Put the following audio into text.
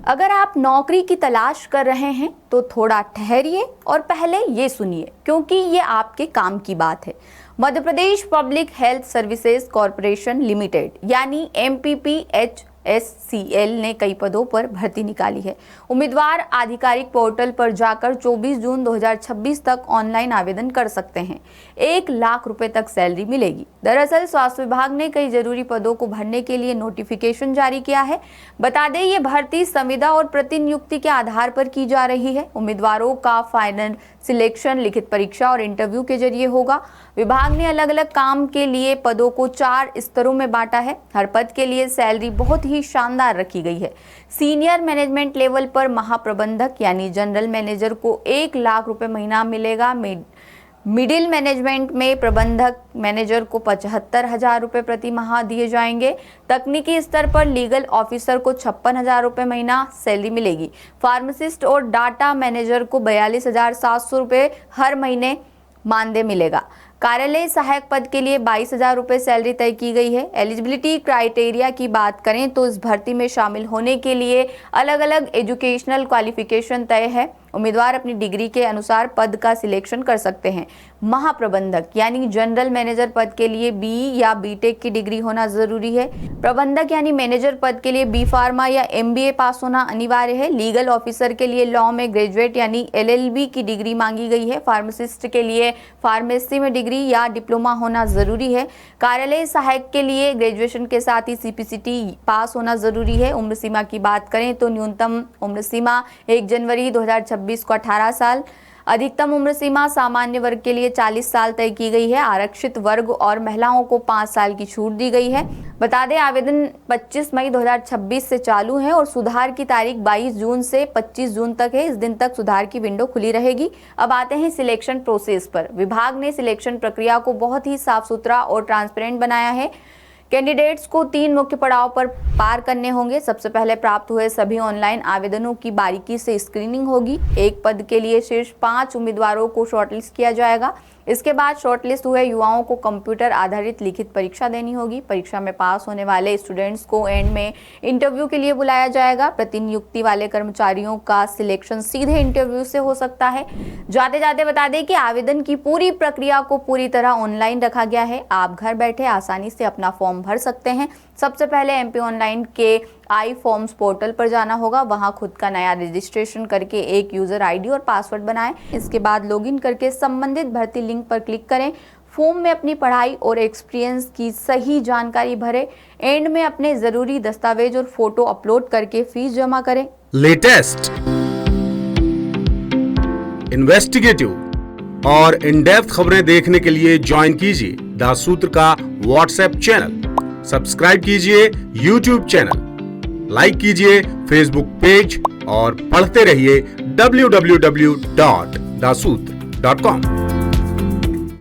अगर आप नौकरी की तलाश कर रहे हैं तो थोड़ा ठहरिए और पहले ये सुनिए, क्योंकि ये आपके काम की बात है। Madhya Pradesh public health services corporation limited यानी MPPHSCL ने कई पदों पर भर्ती निकाली है। उम्मीदवार आधिकारिक पोर्टल पर जाकर 24 जून 2026 तक ऑनलाइन आवेदन कर सकते हैं। 1 लाख रुपए तक सैलरी मिलेगी। दरअसल स्वास्थ्य विभाग ने कई जरूरी पदों को भरने के लिए नोटिफिकेशन जारी किया है। बता दें, ये भर्ती संविदा और प्रतिनियुक्ति के आधार पर की जा रही है। उम्मीदवारों का फाइनल सिलेक्शन लिखित परीक्षा और इंटरव्यू के जरिए होगा। विभाग ने अलग अलग काम के लिए पदों को 4 स्तरों में बांटा है। हर पद के लिए सैलरी बहुत ही शानदार रखी गई है। सीनियर मैनेजमेंट लेवल पर महाप्रबंधक यानी जनरल मैनेजर को 1 लाख रुपए महीना मिलेगा। मिडिल मैनेजमेंट में प्रबंधक मैनेजर को 75,000 रुपए प्रति माह दिए जाएंगे। तकनीकी स्तर पर लीगल ऑफिसर को 56,000 रुपए महीना सैलरी मिलेगी। फार्मासिस्ट और डाटा मैनेजर को 42,700 रुपए हर महीने मानदेय मिलेगा। कार्यालय सहायक पद के लिए 22,000 रुपए सैलरी तय की गई है। एलिजिबिलिटी क्राइटेरिया की बात करें तो इस भर्ती में शामिल होने के लिए अलग अलग एजुकेशनल क्वालिफिकेशन तय है। उम्मीदवार अपनी डिग्री के अनुसार पद का सिलेक्शन कर सकते हैं। महाप्रबंधक यानी जनरल मैनेजर पद के लिए BE या BTech की डिग्री होना जरूरी है। प्रबंधक यानी मैनेजर पद के लिए B फार्मा या MBA पास होना अनिवार्य है। लीगल ऑफिसर के लिए लॉ में ग्रेजुएट यानी LLB की डिग्री मांगी गई है। फार्मासिस्ट के लिए फार्मेसी में डिग्री या डिप्लोमा होना जरूरी है। कार्यालय सहायक के लिए ग्रेजुएशन के साथ ही CPCT पास होना जरूरी है। उम्र सीमा की बात करें तो न्यूनतम उम्र सीमा 1 जनवरी 2026 को 18 साल, अधिकतम उम्र सीमा सामान्य वर्ग के लिए 40 साल तय की गई है। आरक्षित वर्ग और महिलाओं को 5 साल की छूट दी गई है। बता दें, आवेदन 25 मई 2026 से चालू है और सुधार की तारीख 22 जून से 25 जून तक है। इस दिन तक सुधार की विंडो खुली रहेगी। अब आते हैं सिलेक्शन प्रोसेस पर। विभाग ने सिलेक्शन प्रक्रिया को बहुत ही साफ सुथरा और ट्रांसपेरेंट बनाया है। कैंडिडेट्स को 3 मुख्य पड़ाव पर पार करने होंगे। सबसे पहले प्राप्त हुए सभी ऑनलाइन आवेदनों की बारीकी से स्क्रीनिंग होगी। एक पद के लिए शीर्ष 5 उम्मीदवारों को शॉर्टलिस्ट किया जाएगा। इसके बाद शॉर्टलिस्ट हुए युवाओं को कंप्यूटर आधारित लिखित परीक्षा देनी होगी। परीक्षा में पास होने वाले स्टूडेंट्स को एंड में इंटरव्यू के लिए बुलाया जाएगा। प्रतिनियुक्ति वाले कर्मचारियों का सिलेक्शन सीधे इंटरव्यू से हो सकता है। जाते जाते बता दें कि आवेदन की पूरी प्रक्रिया को पूरी तरह ऑनलाइन रखा गया है। आप घर बैठे आसानी से अपना फॉर्म भर सकते हैं। सबसे पहले MP ऑनलाइन के iForms पोर्टल पर जाना होगा। वहां खुद का नया रजिस्ट्रेशन करके एक यूजर ID और पासवर्ड बनाएं। इसके बाद लॉगिन करके संबंधित भर्ती लिंक पर क्लिक करें। फॉर्म में अपनी पढ़ाई और एक्सपीरियंस की सही जानकारी भरें। एंड में अपने जरूरी दस्तावेज और फोटो अपलोड करके फीस जमा करें। लेटेस्ट, इन्वेस्टिगेटिव और इन डेप्थ खबरें देखने के लिए ज्वाइन कीजिए द सूत्र का WhatsApp चैनल, सब्सक्राइब कीजिए YouTube चैनल, लाइक कीजिए Facebook पेज और पढ़ते रहिए www.daसूत्र.com।